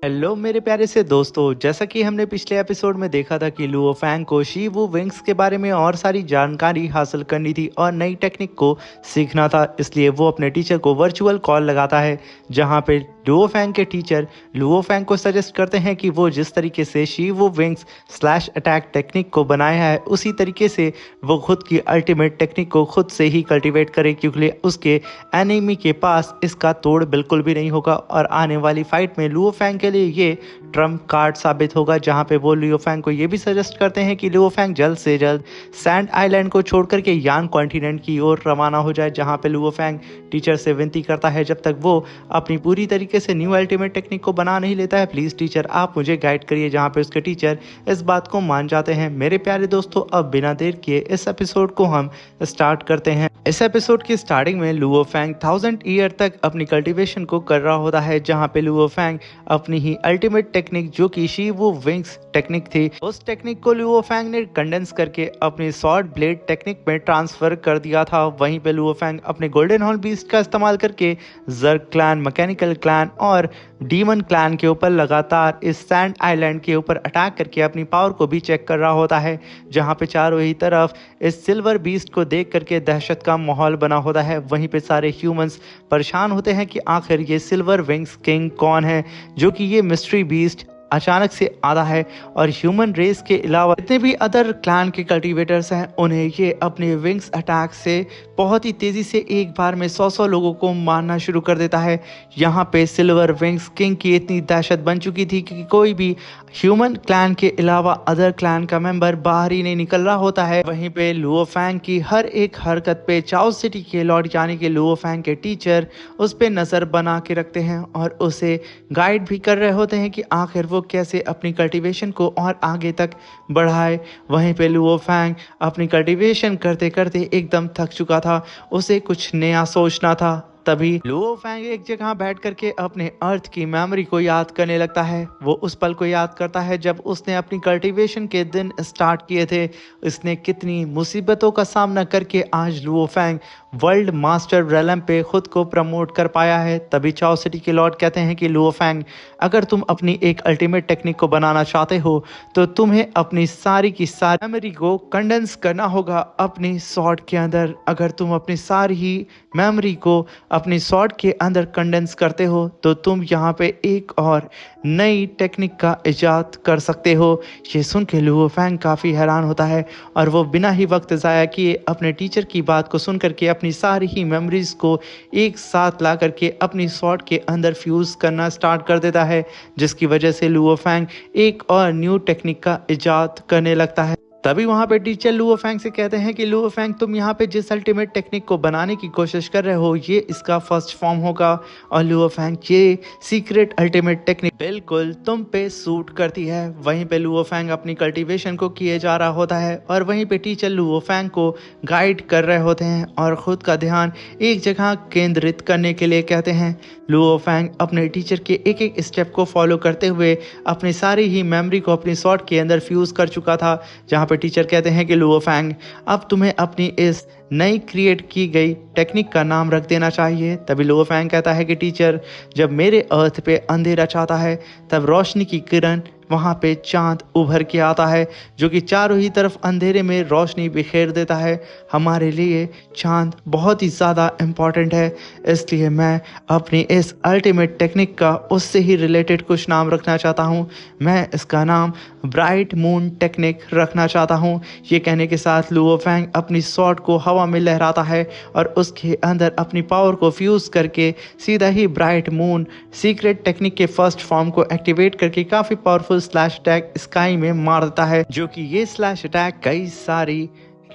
Hello मेरे प्यारे से दोस्तों, जैसा कि हमने पिछले एपिसोड में देखा था कि लुओ फैंग को शी वू विंग्स के बारे में और सारी जानकारी हासिल करनी थी और नई टेक्निक को सीखना था। इसलिए वो अपने टीचर को वर्चुअल कॉल लगाता है, जहां पे लुओ फैंग के टीचर लुओ फैंग को सजेस्ट करते हैं कि वो जिस तरीके से Shi Wu wings slash attack technique को बनाया है उसी तरीके से वो खुद की अल्टीमेट टेक्निक को खुद से ही कल्टीवेट करे, क्योंकि उसके एनिमी के पास इसका तोड़ बिल्कुल भी नहीं होगा। और आने वाली फाइट में लुओ फैंग के लिए ये ट्रम्प कार्ड साबित होगा, जहां पे वो लियो फैंग को ये भी सजेस्ट करते हैं कि लियो फैंग जल्द से जल्द सैंड आइलैंड को छोड़कर के यान कॉन्टिनेंट की ओर रवाना हो जाए, जहां पे लियो फैंग टीचर से विनती करता है जब तक वो अपनी पूरी तरीके से न्यू अल्टीमेट टेक्निक को बना नहीं लेता है, प्लीज़ टीचर आप मुझे गाइड करिए, जहां पे उसके टीचर इस बात को मान जाते हैं। मेरे प्यारे दोस्तों, अब बिना देर किए इस एपिसोड को हम स्टार्ट करते हैं। इस एपिसोड की स्टार्टिंग में लुओ फैंग 1000 ईयर तक अपनी कल्टीवेशन को कर रहा होता है, जहां पे लुओ फैंग अपनी ही अल्टीमेट टेक्निक जो कि शी वू विंग्स टेक्निक थी, उस टेक्निक को लुओ फैंग ने कंडेंस करके अपनी शॉर्ट ब्लेड टेक्निक में ट्रांसफर कर दिया था। वहीं पे लुओ फैंग अपने गोल्डन हॉर्न बीस्ट का इस्तेमाल करके जर्क क्लैन, मैकेनिकल क्लैन और डीमन क्लैन के ऊपर लगातार इस सैंड आइलैंड के ऊपर अटैक करके अपनी पावर को भी चेक कर रहा होता है, जहां पे चारों ही तरफ इस सिल्वर बीस्ट को देख करके दहशत का माहौल बना होता है। वहीं पे सारे ह्यूमंस परेशान होते हैं कि आखिर ये सिल्वर विंग्स किंग कौन है, जो कि ये मिस्ट्री बीस्ट अचानक से आता है। और ह्यूमन रेस के अलावा जितने भी अदर क्लैन के कल्टीवेटर्स हैं, उन्हें ये अपने विंग्स अटैक से बहुत ही तेज़ी से एक बार में 100 लोगों को मारना शुरू कर देता है। यहाँ पे सिल्वर विंग्स किंग की इतनी दहशत बन चुकी थी कि कोई भी ह्यूमन क्लैन के अलावा अदर क्लैन का मेंबर बाहर ही नहीं निकल रहा होता है। वहीं पे लुओ फैंग की हर एक हरकत पे चाओ सिटी के लॉर्ड यानी कि लुओ फैंग के टीचर उस पर नज़र बना के रखते हैं और उसे गाइड भी कर रहे होते हैं कि आखिर वो कैसे अपनी कल्टीवेशन को और आगे तक बढ़ाए। वहीं पे लुओ फैंग अपनी कल्टीवेशन करते करते एकदम थक चुका था, उसे कुछ नया सोचना था। तभी लुओ फैंग एक जगह बैठ करके अपने अर्थ की मेमोरी को याद करने लगता है। वो उस पल को याद करता है जब उसने अपनी कल्टीवेशन के दिन स्टार्ट किए थे। इसने कितनी मुसीबतों का सामना करके आज लुओ फैंग वर्ल्ड मास्टर रेलम पे खुद को प्रमोट कर पाया है। तभी चाओ सिटी के लॉर्ड कहते हैं कि लुओ फैंग, अगर तुम अपनी एक अल्टीमेट टेक्निक को बनाना चाहते हो तो तुम्हें अपनी सारी की सारी मेमोरी को कंडेंस करना होगा अपनी स्वॉर्ड के अंदर। अगर तुम अपनी सारी ही मेमोरी को अपनी स्वॉर्ड के अंदर कंडेंस करते हो तो तुम यहाँ पे एक और नई टेक्निक का इजाद कर सकते हो। ये सुन के लुओ फैंग काफ़ी हैरान होता है और वो बिना ही वक्त ज़ाया किए अपने टीचर की बात को सुन करके अपनी सारी ही मेमोरीज को एक साथ ला करके अपनी स्वॉर्ड के अंदर फ्यूज़ करना स्टार्ट कर देता है, जिसकी वजह से लुओ फैंग एक और न्यू टेक्निक का इजाद करने लगता है। तभी वहाँ पे टीचर लुओ फैंग से कहते हैं कि लुओ फैंग, तुम यहाँ पे जिस अल्टीमेट टेक्निक को बनाने की कोशिश कर रहे हो ये इसका फर्स्ट फॉर्म होगा। और लुओ फैंग, ये सीक्रेट अल्टीमेट टेक्निक बिल्कुल तुम पे सूट करती है। वहीं पे लुओ फैंग अपनी कल्टीवेशन को किए जा रहा होता है और वहीं पे टीचर लुओ फैंग को गाइड कर रहे होते हैं और ख़ुद का ध्यान एक जगह केंद्रित करने के लिए कहते हैं। लुओ फैंग अपने टीचर के एक एक स्टेप को फॉलो करते हुए अपनी सारी ही मेमोरी को अपनी स्वॉर्ड के अंदर फ्यूज़ कर चुका था, जहाँ पर टीचर कहते हैं कि लुओ फैंग, अब तुम्हें अपनी इस नई क्रिएट की गई टेक्निक का नाम रख देना चाहिए। तभी लुओ फैंग कहता है कि टीचर, जब मेरे अर्थ पे अंधेरा चाहता है तब रोशनी की किरण वहाँ पे चांद उभर के आता है, जो कि चारों ही तरफ अंधेरे में रोशनी बिखेर देता है। हमारे लिए चांद बहुत ही ज़्यादा इम्पॉर्टेंट है, इसलिए मैं अपनी इस अल्टीमेट टेक्निक का उससे ही रिलेटेड कुछ नाम रखना चाहता हूँ। मैं इसका नाम ब्राइट मून टेक्निक रखना चाहता हूँ। ये कहने के साथ लुओ फैंग अपनी स्वॉर्ड को हवा में लहराता है और उसके अंदर अपनी पावर को फ्यूज़ करके सीधा ही ब्राइट मून सीक्रेट टेक्निक के फर्स्ट फॉर्म को एक्टिवेट करके काफ़ी पावरफुल स्लैश अटैक स्काई में मार देता है, जो कि ये स्लैश अटैक कई सारी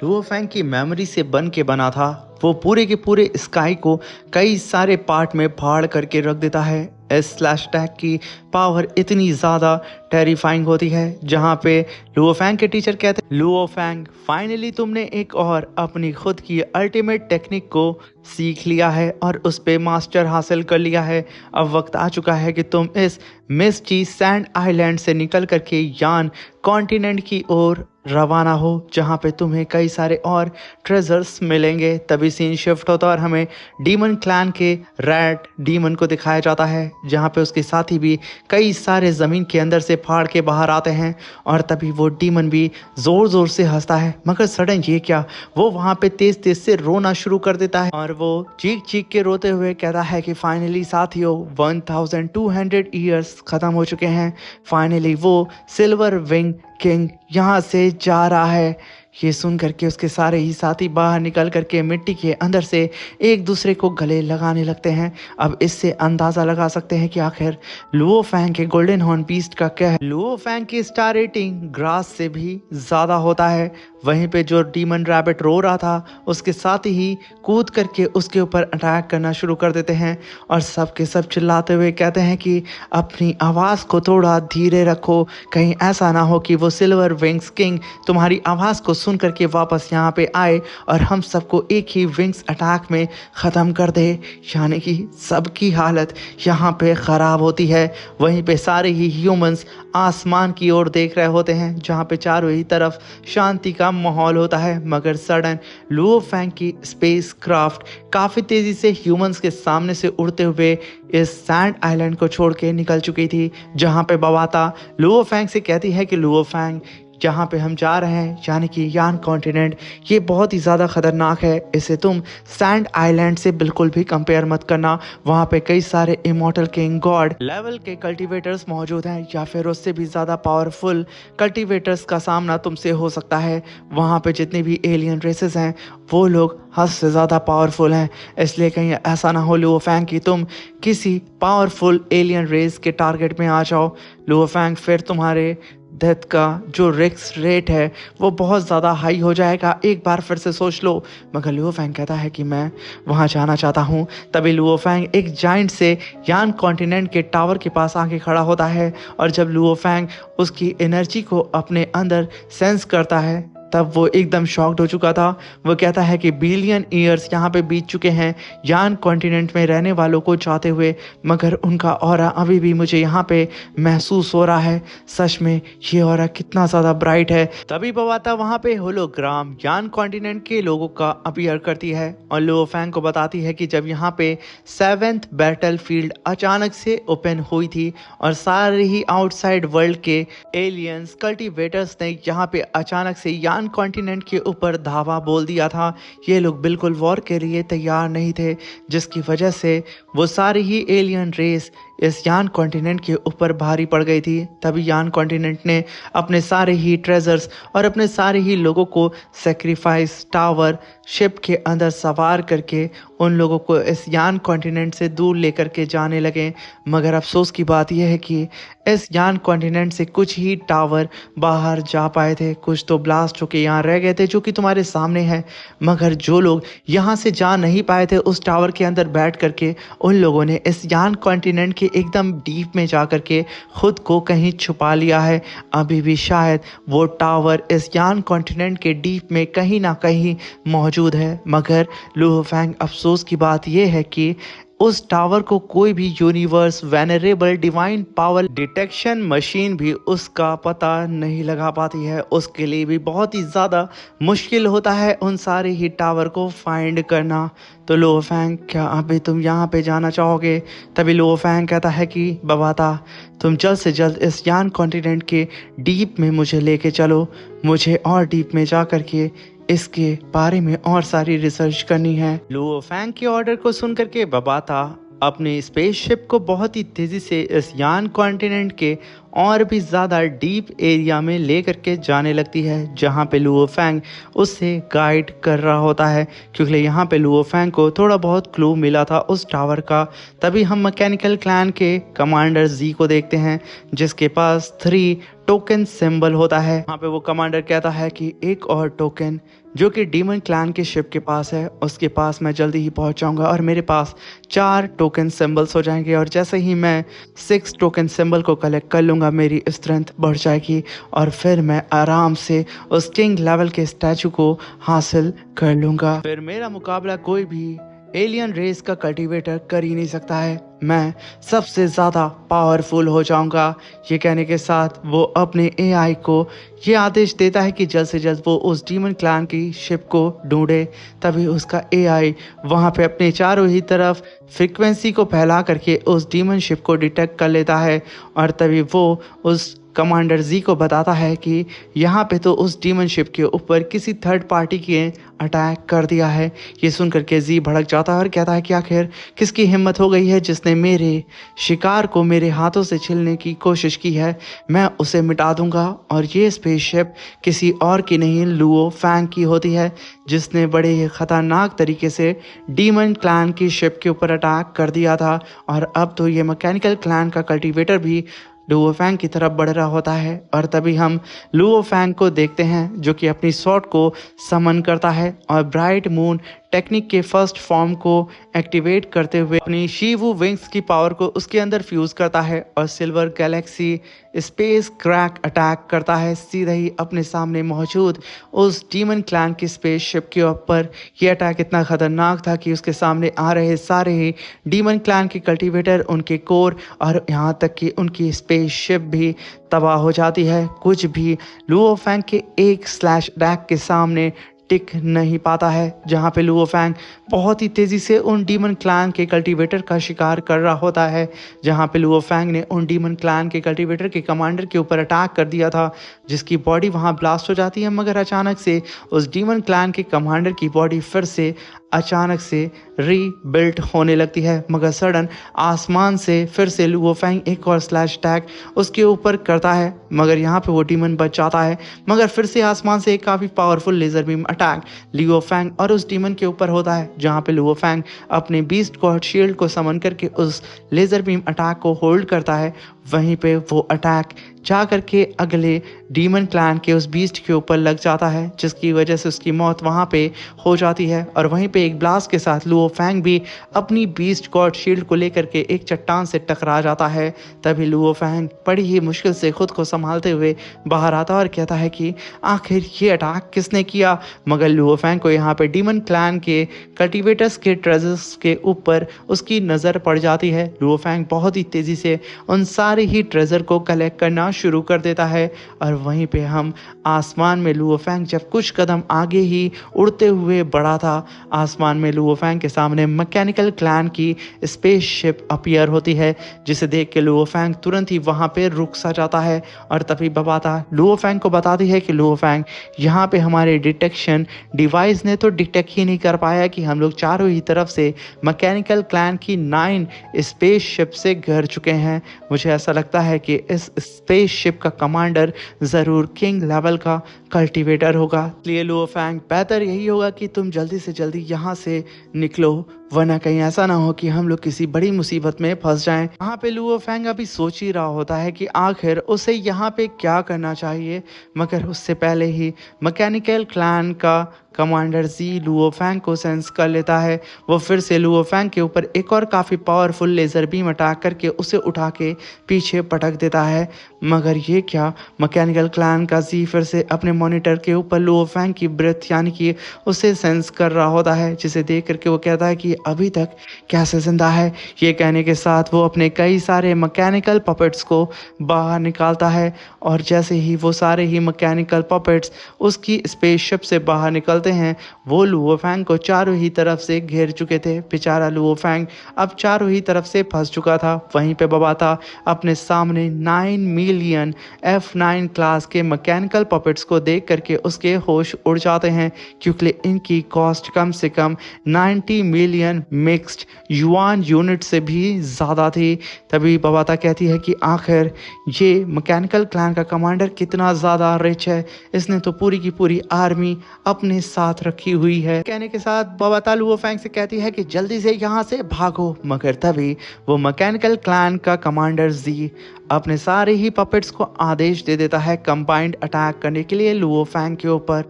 लुओ फैंग की मेमोरी से बन के बना था। वो पूरे के पूरे स्काई को कई सारे पार्ट में फाड़ करके रख देता है। इस स्लैश अटैक की पावर इतनी ज़्यादा टेरिफाइंग होती है, जहाँ पे लुओ फैंग के टीचर कहते हैं, लुओ फैंग, फाइनली तुमने एक और अपनी खुद की अल्टीमेट टेक्निक को सीख लिया है और उस पे मास्टर हासिल कर लिया है। अब वक्त आ चुका है कि तुम इस मिस्टी सैंड आइलैंड से निकल करके यान कॉन्टिनेंट की ओर रवाना हो, जहाँ पे तुम्हें कई सारे और ट्रेजर्स मिलेंगे। तभी सीन शिफ्ट होता है और हमें डीमन क्लैन के रैट डीमन को दिखाया जाता है, जहाँ पे उसके साथी भी कई सारे ज़मीन के अंदर से फाड़ के बाहर आते हैं और तभी वो डीमन भी ज़ोर ज़ोर से हंसता है। मगर सडन ये क्या, वो वहाँ पे तेज तेज से रोना शुरू कर देता है और वो चीख चीख के रोते हुए कहता है कि फाइनली साथियों 1200 ईयर्स खत्म हो चुके हैं, फाइनली वो सिल्वर विंग किंग यहाँ से जा रहा है। ये सुन करके उसके सारे ही साथी बाहर निकल करके मिट्टी के अंदर से एक दूसरे को गले लगाने लगते हैं। अब इससे अंदाज़ा लगा सकते हैं कि आखिर लुओ फैंग के गोल्डन हॉर्न बीस्ट का क्या है। लुओ फैंग की स्टार रेटिंग ग्रास से भी ज़्यादा होता है। वहीं पे जो डीमन रैबिट रो रहा था उसके साथ ही कूद करके उसके ऊपर अटैक करना शुरू कर देते हैं और सब के सब चिल्लाते हुए कहते हैं कि अपनी आवाज़ को थोड़ा धीरे रखो, कहीं ऐसा ना हो कि वो सिल्वर विंग्स किंग तुम्हारी आवाज़ को सुन करके वापस यहाँ पे आए और हम सबको एक ही विंग्स अटैक में ख़त्म कर दे। यानी कि सबकी हालत यहाँ पे ख़राब होती है। वहीं पे सारे ही ह्यूमंस आसमान की ओर देख रहे होते हैं जहाँ पे चारों ही तरफ शांति का माहौल होता है। मगर सडन लुओ फैंग की स्पेस क्राफ्ट काफ़ी तेज़ी से ह्यूमंस के सामने से उड़ते हुए इस सैंड आइलैंड को छोड़ के निकल चुकी थी, जहाँ पे बवाता लुओ फैंग से कहती है कि लुओ फैंग जहाँ पे हम जा रहे हैं यानी कि यान कॉन्टिनेंट, ये बहुत ही ज़्यादा ख़तरनाक है, इसे तुम सैंड आइलैंड से बिल्कुल भी कंपेयर मत करना। वहाँ पे कई सारे इमॉर्टल किंग गॉड लेवल के कल्टीवेटर्स मौजूद हैं या फिर उससे भी ज़्यादा पावरफुल कल्टीवेटर्स का सामना तुमसे हो सकता है। वहाँ पे जितने भी एलियन रेसेस हैं वो लोग हद से ज़्यादा पावरफुल हैं, इसलिए कहीं ऐसा ना हो लुओ फैंग कि तुम किसी पावरफुल एलियन रेस के टारगेट में आ जाओ। लुओ फैंग फिर तुम्हारे डेथ का जो रिस्क रेट है वो बहुत ज़्यादा हाई हो जाएगा, एक बार फिर से सोच लो। मगर लुओ फैंग कहता है कि मैं वहाँ जाना चाहता हूँ। तभी लुओ फैंग एक जाइंट से यान कॉन्टिनेंट के टावर के पास आके खड़ा होता है और जब लुओ फैंग उसकी एनर्जी को अपने अंदर सेंस करता है तब वो एकदम शॉक्ड हो चुका था। वो कहता है कि बिलियन ईयर्स यहाँ पे बीत चुके हैं यान कॉन्टिनेंट में रहने वालों को चाहते हुए, मगर उनका ऑरा अभी भी मुझे यहाँ पे महसूस हो रहा है। सच में ये ऑरा कितना ज़्यादा ब्राइट है। तभी बवाता वहाँ पे होलोग्राम यान कॉन्टिनेंट के लोगों का अपीयर करती है और लुओ फैंग को बताती है कि जब यहाँ पे 7th बैटल फील्ड अचानक से ओपन हुई थी और सारे ही आउटसाइड वर्ल्ड के एलियंस कल्टीवेटर्स ने यहाँ पे अचानक से यान कॉन्टिनेंट के ऊपर धावा बोल दिया था। ये लोग बिल्कुल वॉर के लिए तैयार नहीं थे, जिसकी वजह से वो सारी ही एलियन रेस इस यान कॉन्टिनेंट के ऊपर भारी पड़ गई थी। तभी यान कॉन्टिनेंट ने अपने सारे ही ट्रेजर्स और अपने सारे ही लोगों को सेक्रीफाइस टावर शिप के अंदर सवार करके उन लोगों को इस यान कॉन्टिनेंट से दूर लेकर के जाने लगे। मगर अफसोस की बात यह है कि इस यान कॉन्टिनेंट से कुछ ही टावर बाहर जा पाए थे, कुछ तो ब्लास्ट होके यहाँ रह गए थे जो कि तुम्हारे सामने है। मगर जो लोग यहाँ से जा नहीं पाए थे उस टावर के अंदर बैठ करके उन लोगों ने इस यान कॉन्टिनेंट के एकदम डीप में जा करके खुद को कहीं छुपा लिया है। अभी भी शायद वो टावर इस यान कॉन्टिनेंट के डीप में कहीं ना कहीं मौजूद है। मगर लुओ फैंग अफसोस की बात यह है कि उस टावर को कोई भी universe venerable divine power detection machine भी उसका पता नहीं लगा पाती है। उसके लिए भी बहुत ही ज़्यादा मुश्किल होता है उन सारे ही टावर को फाइंड करना। तो लुओ फैंग क्या अभी तुम यहाँ पे जाना चाहोगे? तभी लुओ फैंग कहता है कि बवाता तुम जल्द से जल्द इस यान कॉन्टिनेंट के डीप में मुझे लेके चलो, मुझे और डीप में जा करके इसके बारे में और सारी रिसर्च करनी है। लुओ फैंग के ऑर्डर को सुन करके बवाता अपने स्पेसशिप को बहुत ही तेज़ी से इस यान कॉन्टिनेंट के और भी ज़्यादा डीप एरिया में ले करके जाने लगती है, जहाँ पे लुओ फैंग उससे गाइड कर रहा होता है, क्योंकि यहाँ पे लुओ फैंग को थोड़ा बहुत क्लू मिला था उस टावर का। तभी हम मैकेनिकल क्लैन के कमांडर जी को देखते हैं जिसके पास 3 टोकन सिंबल होता है। वहाँ पे वो कमांडर कहता है कि एक और टोकन जो कि डीमन क्लैन के शिप के पास है उसके पास मैं जल्दी ही पहुँच जाऊँगा और मेरे पास 4 टोकन सिंबल्स हो जाएंगे और जैसे ही मैं 6 टोकन सिंबल को कलेक्ट कर लूँगा मेरी स्ट्रेंथ बढ़ जाएगी और फिर मैं आराम से उस किंग लेवल के स्टैचू को हासिल कर लूँगा। फिर मेरा मुकाबला कोई भी एलियन रेस का कल्टीवेटर कर ही नहीं सकता है। मैं सबसे ज़्यादा पावरफुल हो जाऊंगा। ये कहने के साथ वो अपने एआई को ये आदेश देता है कि जल्द से जल्द वो उस डीमन क्लैन की शिप को ढूंढे। तभी उसका एआई वहाँ पे अपने चारों ही तरफ फ्रीक्वेंसी को फैला करके उस डीमन शिप को डिटेक्ट कर लेता है और तभी वो उस कमांडर जी को बताता है कि यहाँ पे तो उस डीमन शिप के ऊपर किसी थर्ड पार्टी के अटैक कर दिया है। ये सुन करके जी भड़क जाता है और कहता है कि आखिर किसकी हिम्मत हो गई है जिसने मेरे शिकार को मेरे हाथों से छीनने की कोशिश की है। मैं उसे मिटा दूंगा। और ये स्पेसशिप किसी और की नहीं लुओ फैंग की होती है, जिसने बड़े ही खतरनाक तरीके से डीमन क्लैन की शिप के ऊपर अटैक कर दिया था। और अब तो ये मैकेनिकल क्लैन का कल्टीवेटर भी लुओ फैंग की तरफ बढ़ रहा होता है। और तभी हम लुओ फैंग को देखते हैं जो कि अपनी स्वॉर्ड को समन करता है और ब्राइट मून टेक्निक के फर्स्ट फॉर्म को एक्टिवेट करते हुए अपनी शीवू विंग्स की पावर को उसके अंदर फ्यूज करता है और silver Galaxy space crack attack करता है सीधे ही अपने सामने मौजूद उस डीमन क्लैन की स्पेसशिप के ऊपर। यह अटैक इतना खतरनाक था कि उसके सामने आ रहे सारे ही डीमन क्लैन के कल्टीवेटर, उनके कोर और यहाँ तक कि उनकी स्पेसशिप भी तबाह हो जाती है। कुछ भी लुओ फैंग के एक स्लैश अटैक के सामने टिक नहीं पाता है, जहाँ पे लुओ फैंग बहुत ही तेज़ी से उन डीमन क्लैन के कल्टीवेटर का शिकार कर रहा होता है। जहाँ पे लुओ फैंग ने उन डीमन क्लैन के कल्टीवेटर के कमांडर के ऊपर अटैक कर दिया था, जिसकी बॉडी वहाँ ब्लास्ट हो जाती है। मगर अचानक से उस डीमन क्लैन के कमांडर की बॉडी फिर से अचानक से रीबिल्ट होने लगती है। मगर सडन आसमान से फिर से लुओ फैंग एक और स्लैश अटैक उसके ऊपर करता है, मगर यहाँ पे वो डीमन बच जाता है। मगर फिर से आसमान से एक काफ़ी powerful laser beam attack Luo Fang और उस डीमन के ऊपर होता है, जहाँ पे लुओ फैंग अपने बीस्ट गॉड शील्ड को समन करके उस लेज़र बीम अटैक को होल्ड करता है। वहीं पे वो अटैक जा करके अगले डीमन क्लैन के उस बीस्ट के ऊपर लग जाता है, जिसकी वजह से उसकी मौत वहाँ पे हो जाती है। और वहीं पे एक ब्लास्ट के साथ लुओ फैंग भी अपनी बीस्ट गॉड शील्ड को लेकर के एक चट्टान से टकरा जाता है। तभी लुओ फैंग बड़ी ही मुश्किल से खुद को संभालते हुए बाहर आता और कहता है कि आखिर ये अटैक किसने किया। मगर लुओ फैंग को यहाँ पे डीमन क्लैन के कल्टीवेटर्स के ट्रेजर्स के ऊपर उसकी नज़र पड़ जाती है। लुओ फैंग बहुत ही तेज़ी से उन सारे ही ट्रेजर को कलेक्ट करना शुरू कर देता है। और वहीं पे हम आसमान में लुओ फैंग जब कुछ कदम आगे ही उड़ते हुए बढ़ा था, आसमान में लुओ फैंग के सामने मैकेनिकल क्लैन की स्पेसशिप अपीयर होती है, जिसे देख के लुओ फैंग तुरंत ही वहां पे रुक सा जाता है। और तभी बबाता लुओ फैंग को बताती है कि लुओ फैंग, यहाँ पे हमारे डिटेक्शन डिवाइस ने तो डिटेक्ट ही नहीं कर पाया कि हम लोग चारों ही तरफ से मैकेनिकल क्लैन की 9 स्पेसशिप से घिर चुके हैं। मुझे ऐसा लगता है कि इस स्पेसशिप का कमांडर ज़रूर किंग लेवल का कल्टीवेटर होगा। इसलिए लुओ फैंग, बेहतर यही होगा कि तुम जल्दी से जल्दी यहाँ से निकलो, वरना कहीं ऐसा ना हो कि हम लोग किसी बड़ी मुसीबत में फंस जाएं। यहाँ पे लुओ फैंग अभी सोच ही रहा होता है कि आखिर उसे यहाँ पे क्या करना चाहिए। मगर उससे पहले ही मैकेनिकल क्लैन का कमांडर जी लुओ फैंग को सेंस कर लेता है। वो फिर से लुओ फैंग के ऊपर एक और काफ़ी पावरफुल लेज़र बीम अटैक करके उसे उठा के पीछे पटक देता है। मगर ये क्या, मैकेनिकल क्लैन का जी फिर से अपने मॉनिटर के ऊपर लुओ फैंग की ब्रेथ यानी कि उसे सेंस कर रहा होता है, जिसे देख करके वो कहता है कि अभी तक कैसे जिंदा है। ये कहने के साथ वो अपने कई सारे मैकेनिकल पपेट्स को बाहर निकालता है और जैसे ही वो सारे ही मैकेनिकल पपेट्स उसकी स्पेसशिप से बाहर निकलते हैं, वो लुओ फैंग को चारों ही तरफ से घेर चुके थे। बेचारा लुओ फैंग अब चारों ही तरफ से फंस चुका था। वहीं पे बबाता अपने सामने 9 मिलियन F9 क्लास के मैकेनिकल पपेट्स को देख करके उसके होश उड़ जाते हैं, क्योंकि इनकी कॉस्ट कम से कम 90 मिलियन मिक्स्ड युआन यूनिट से भी ज़्यादा थी। तभी बबाता कहती है कि आखिर ये मैकेनिकल क्लैन का कमांडर कितना ज़्यादा रिच है, इसने तो पूरी की पूरी आर्मी अपने साथ रखी हुई है। कहने के साथ बबाता लुओ फैंग से कहती है कि जल्दी से यहाँ से भागो। मगर तभी वो मैकेनिकल क्लैन का कमांडर जी अपने सारे ही पपेट्स को आदेश दे देता है कंबाइंड अटैक करने के लिए लुओ फैंग के ऊपर,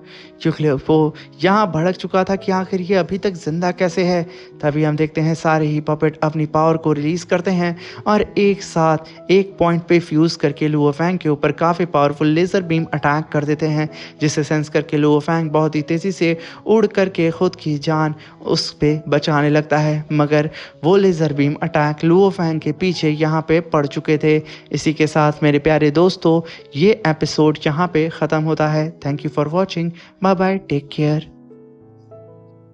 क्योंकि वो यहाँ भड़क चुका था कि आखिर ये अभी तक जिंदा कैसे है। तभी हम देखते हैं सारे ही पपेट अपनी पावर को रिलीज करते हैं और एक साथ एक पॉइंट पे फ्यूज करके लुओ फैंग के ऊपर काफ़ी पावरफुल लेज़र बीम अटैक कर देते हैं, जिसे सेंस करके लुओ फैंग बहुत ही तेज़ी से उड़ करके खुद की जान उस पे बचाने लगता है, मगर वो laser beam attack Luo Fang के पीछे यहाँ पे पड़ चुके थे। इसी के साथ मेरे प्यारे दोस्तों, ये एपिसोड यहाँ पे ख़त्म होता है। Thank you for watching. Bye bye, take care.